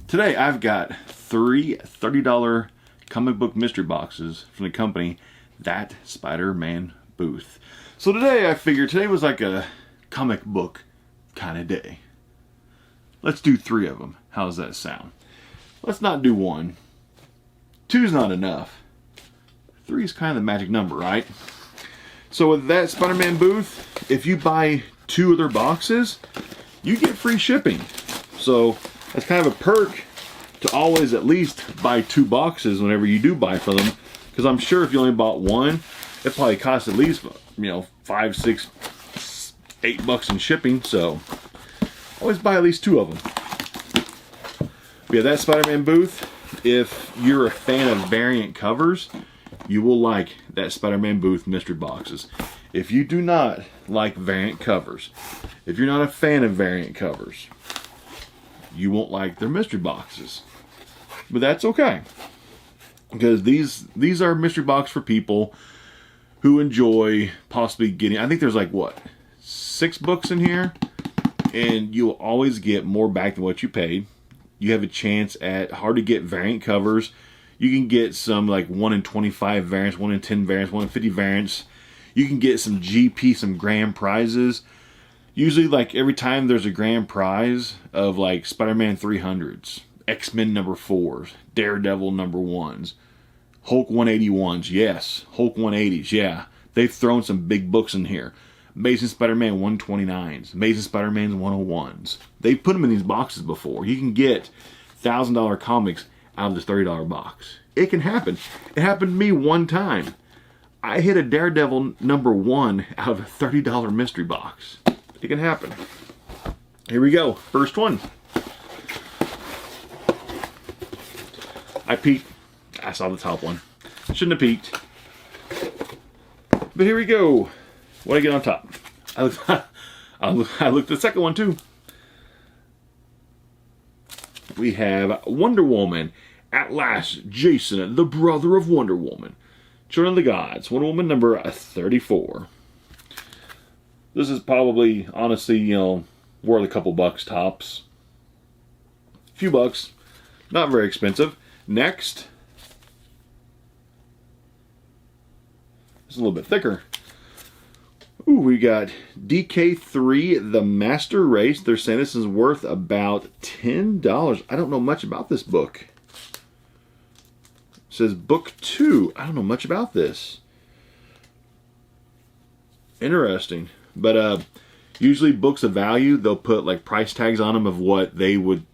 Today I've got three $30 comic book mystery boxes from the company That Spider-Man Booth. So today I figured today was like a comic book kind of day. Let's do three of them. How's that sound? Let's not do one. Two's not enough. Three's kind of the magic number, right? So with That Spider-Man Booth, if you buy two of their boxes, you get free shipping. So that's kind of a perk to always at least buy two boxes whenever you do buy from them. Because I'm sure if you only bought one, it probably costs at least, $5, $6, $8 in shipping. So always buy at least two of them. But yeah, That Spider-Man Booth, if you're a fan of variant covers, you will like That Spider-Man Booth mystery boxes. If you do not like variant covers, if you're not a fan of variant covers, you won't like their mystery boxes. But that's okay, because these are mystery box for people who enjoy possibly getting, I think there's like what, 6 books in here, and you'll always get more back than what you paid. You have a chance at hard to get variant covers. You can get some like 1 in 25 variants, 1 in 10 variants, 1 in 50 variants. You can get some GP, some grand prizes. Usually, like, every time there's a grand prize of, like, Spider-Man 300s, X-Men number 4s, Daredevil number 1s, Hulk 181s, yes, Hulk 180s, yeah. They've thrown some big books in here. Amazing Spider-Man 129s, Amazing Spider-Man 101s. They've put them in these boxes before. You can get $1,000 comics out of this $30 box. It can happen. It happened to me one time. I hit a Daredevil number 1 out of a $30 mystery box. It can happen. Here we go. First one. I peeked. I saw the top one. Shouldn't have peeked. But here we go. What do I get on top? I looked at the second one too. We have Wonder Woman. At last, Jason, the brother of Wonder Woman. Children of the Gods. Wonder Woman number 34. This is probably, honestly, worth a couple bucks tops. A few bucks. Not very expensive. Next. It's a little bit thicker. Ooh, we got DK3, The Master Race. They're saying this is worth about $10. I don't know much about this book. It says book 2. I don't know much about this. Interesting. But usually books of value, they'll put like price tags on them of what they would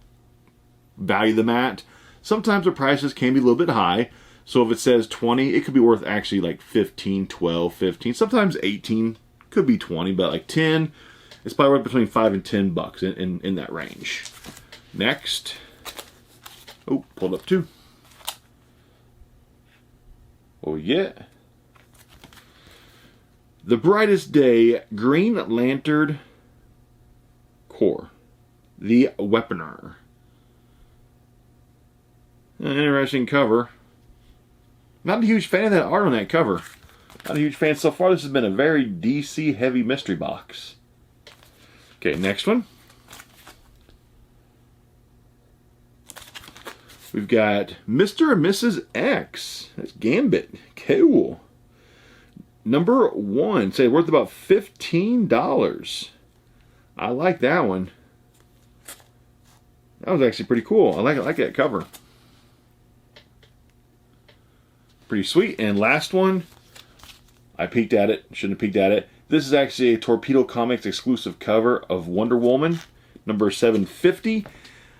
value them at. Sometimes the prices can be a little bit high. So if it says 20, it could be worth actually like 15, 12, 15. Sometimes 18, could be 20, but like 10, it's probably worth between 5 and 10 bucks in that range. Next. Oh, pulled up 2. Oh yeah. The Brightest Day, Green Lantern Corps, The Weaponer. An interesting cover. Not a huge fan of that art on that cover. Not a huge fan so far. This has been a very DC heavy mystery box. Okay, next one. We've got Mr. and Mrs. X. That's Gambit. Cool. Number 1, say worth about $15. I like that one. That was actually pretty cool. I like that cover. Pretty sweet. And last one, I peeked at it. Shouldn't have peeked at it. This is actually a Torpedo Comics exclusive cover of Wonder Woman, number 750.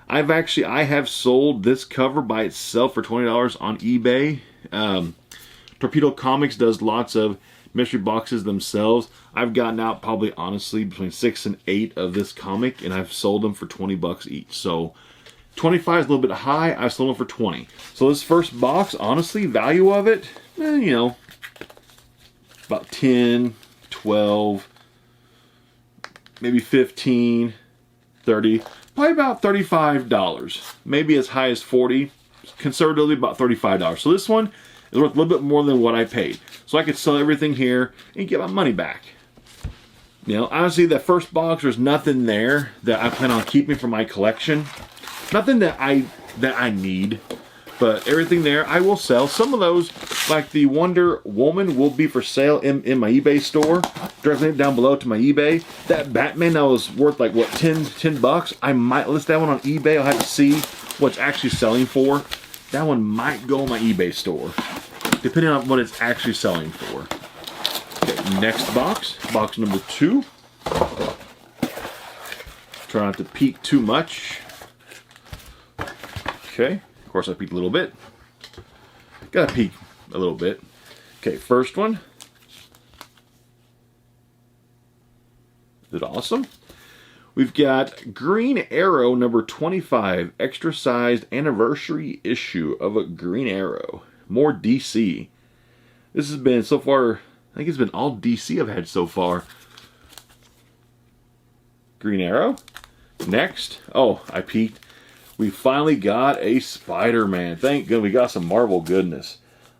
I have sold this cover by itself for $20 on eBay. Torpedo Comics does lots of mystery boxes themselves. I've gotten out probably honestly between 6 and 8 of this comic, and I've sold them for 20 bucks each. So 25 is a little bit high. I've sold them for 20. So this first box, honestly, value of it, about 10, 12, maybe 15, 30, probably about $35. Maybe as high as 40. Conservatively, about $35. So this one is worth a little bit more than what I paid. So I could sell everything here and get my money back. Honestly, that first box, there's nothing there that I plan on keeping for my collection. Nothing that I that I need. But everything there, I will sell. Some of those, like the Wonder Woman, will be for sale in my eBay store. Direct link down below to my eBay. That Batman that was worth like, what, 10 bucks? I might list that one on eBay. I'll have to see what's actually selling for. That one might go on my eBay store, depending on what it's actually selling for. Okay, next box. Box number 2. Try not to peek too much. Okay. Of course, I peeked a little bit. Gotta peek a little bit. Okay, first one. Is it awesome? We've got Green Arrow number 25, extra sized anniversary issue of a Green Arrow. More DC. This has been so far, I think it's been all DC I've had so far. Green Arrow. Next. Oh, I peeked. We finally got a Spider-Man. Thank goodness we got some Marvel goodness.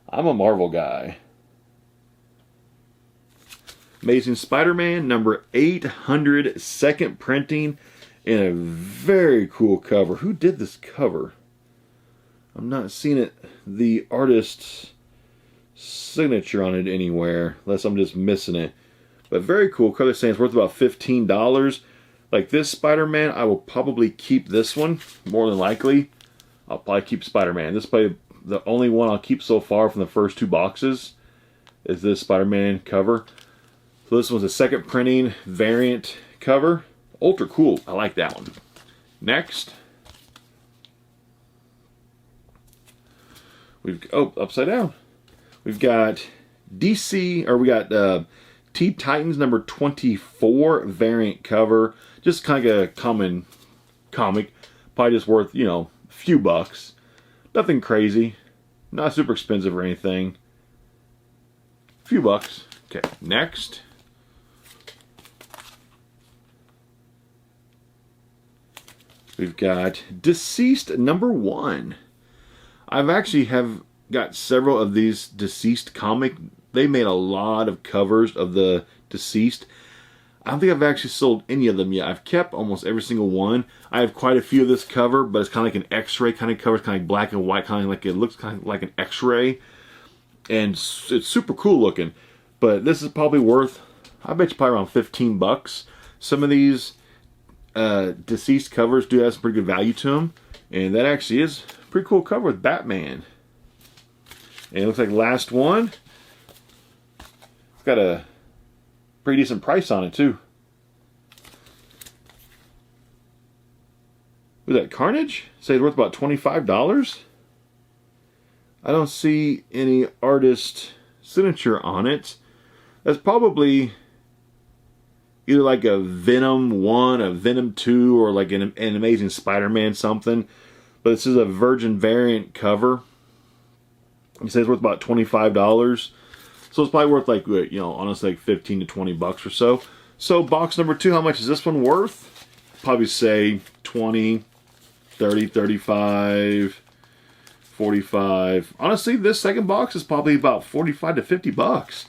I'm a Marvel guy. Amazing Spider-Man number 800, second printing, in a very cool cover. Who did this cover? I'm not seeing it, the artist's signature on it anywhere, unless I'm just missing it. But very cool cover, saying it's worth about $15. Like this Spider-Man, I will probably keep this one, more than likely. I'll probably keep Spider-Man. This is probably the only one I'll keep so far from the first 2 boxes, is this Spider-Man cover. So this one's a second printing variant cover. Ultra cool. I like that one. Next. Upside down. We've got DC, or we got Teen Titans number 24 variant cover. Just kind of a common comic. Probably just worth, you know, a few bucks. Nothing crazy. Not super expensive or anything. A few bucks. Okay, next. We've got Deceased number 1. I've actually got several of these Deceased comic. They made a lot of covers of the Deceased. I don't think I've actually sold any of them yet. I've kept almost every single one. I have quite a few of this cover, but it's kind of like an X-ray kind of cover. It's kind of like black and white, kind of like it looks kind of like an X-ray, and it's super cool looking. But this is probably worth, I bet you, probably around 15 bucks. Some of these Deceased covers do have some pretty good value to them, and that actually is a pretty cool cover with Batman. And it looks like last one. It's got a pretty decent price on it too. Was that Carnage? Say it's worth about $25. I don't see any artist signature on it. That's probably either like a Venom 1, a Venom 2, or like an Amazing Spider-Man something. But this is a Virgin variant cover. It says it's worth about $25. So it's probably worth like, you know, honestly like 15 to 20 bucks or so. So box number 2, how much is this one worth? Probably say 20, 30, 35, 45. Honestly, this second box is probably about 45 to 50 bucks.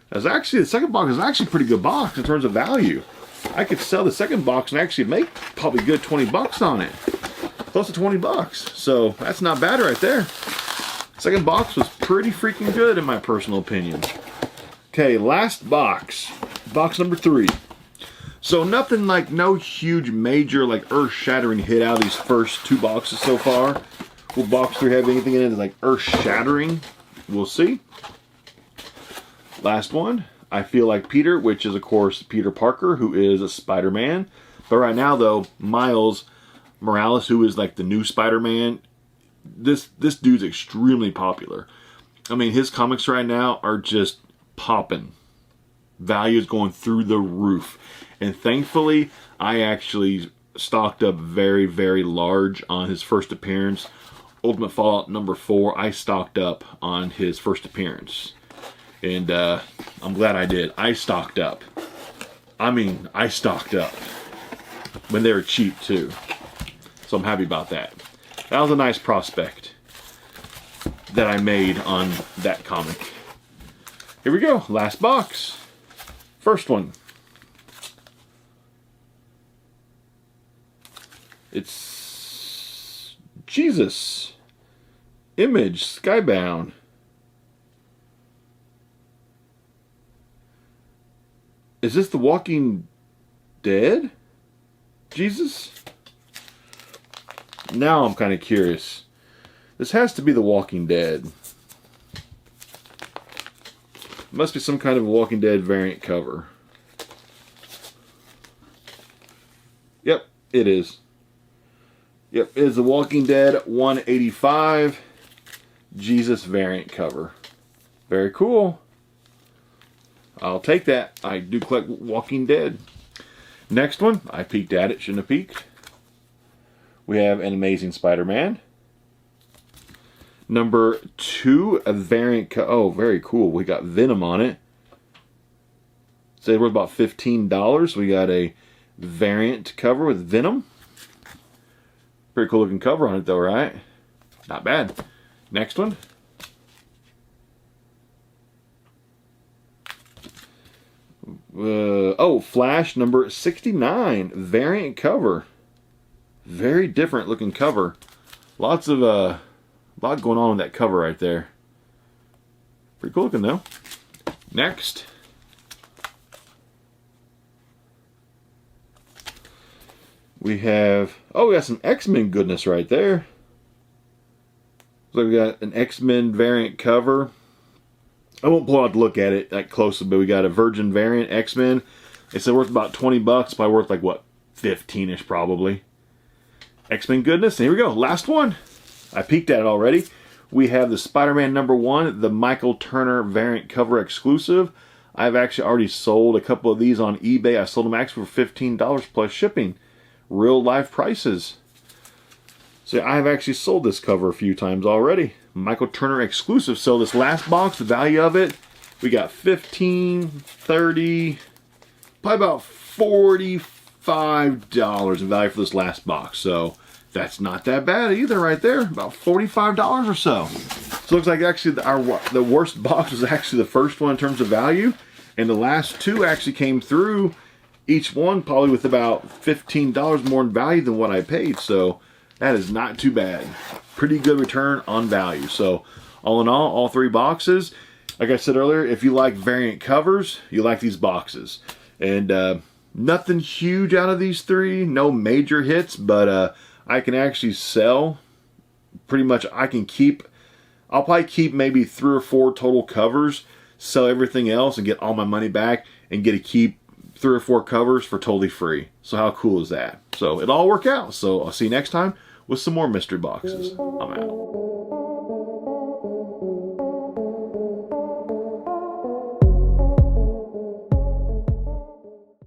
That's actually, the second box is actually a pretty good box in terms of value. I could sell the second box and actually make probably good 20 bucks on it. Close to 20 bucks. So that's not bad right there. Second box was pretty freaking good in my personal opinion. Okay, last box. Box number 3. So nothing like, no huge major like earth-shattering hit out of these first 2 boxes so far. Will box 3 have anything in it that's like earth-shattering? We'll see. Last one. I Feel Like Peter, which is of course Peter Parker, who is a Spider-Man. But right now though, Miles Morales, who is like the new Spider-Man, this dude's extremely popular. I mean, his comics right now are just popping. Value is going through the roof. And thankfully, I actually stocked up very, very large on his first appearance. Ultimate Fallout number 4, I stocked up on his first appearance. And I'm glad I did. I stocked up. I mean, I stocked up. When they were cheap, too. So I'm happy about that. That was a nice prospect that I made on that comic. Here we go. Last box. First one. It's Jesus. Image, Skybound. Is this The Walking Dead? Jesus? Now I'm kind of curious. This has to be The Walking Dead. Must be some kind of Walking Dead variant cover. Yep, it is. Yep, it is The Walking Dead 185 Jesus variant cover. Very cool. I'll take that. I do collect Walking Dead. Next one, I peeked at it, shouldn't have peeked. We have an Amazing Spider-Man. Number 2, a variant. Oh, very cool. We got Venom on it. Say worth about $15. We got a variant cover with Venom. Pretty cool looking cover on it though, right? Not bad. Next one. Flash number 69, variant cover. Very different looking cover. Lots of lot going on with that cover right there. Pretty cool looking though. Next. We have, we got some X-Men goodness right there. So we got an X-Men variant cover. I won't pull out to look at it that closely, but we got a Virgin variant X-Men. It's worth about $20, probably worth like what, 15-ish probably. X-Men goodness. Here we go. Last one. I peeked at it already. We have the Spider-Man number 1, the Michael Turner variant cover exclusive. I've actually already sold a couple of these on eBay. I sold them actually for $15 plus shipping. Real life prices. So I've actually sold this cover a few times already. Michael Turner exclusive. So this last box, the value of it, we got 15, 30, probably about $45 in value for this last box. So that's not that bad either right there. About $45 or so. So it looks like actually the worst box was actually the first one in terms of value. And the last two actually came through, each one probably with about $15 more in value than what I paid. So that is not too bad. Pretty good return on value. So all in all 3 boxes. Like I said earlier, if you like variant covers, you like these boxes. And nothing huge out of these 3. No major hits, but I can actually sell pretty much. I'll probably keep maybe 3 or 4 total covers, sell everything else and get all my money back and get to keep 3 or 4 covers for totally free. So how cool is that? So it'll all work out. So I'll see you next time with some more mystery boxes. I'm out.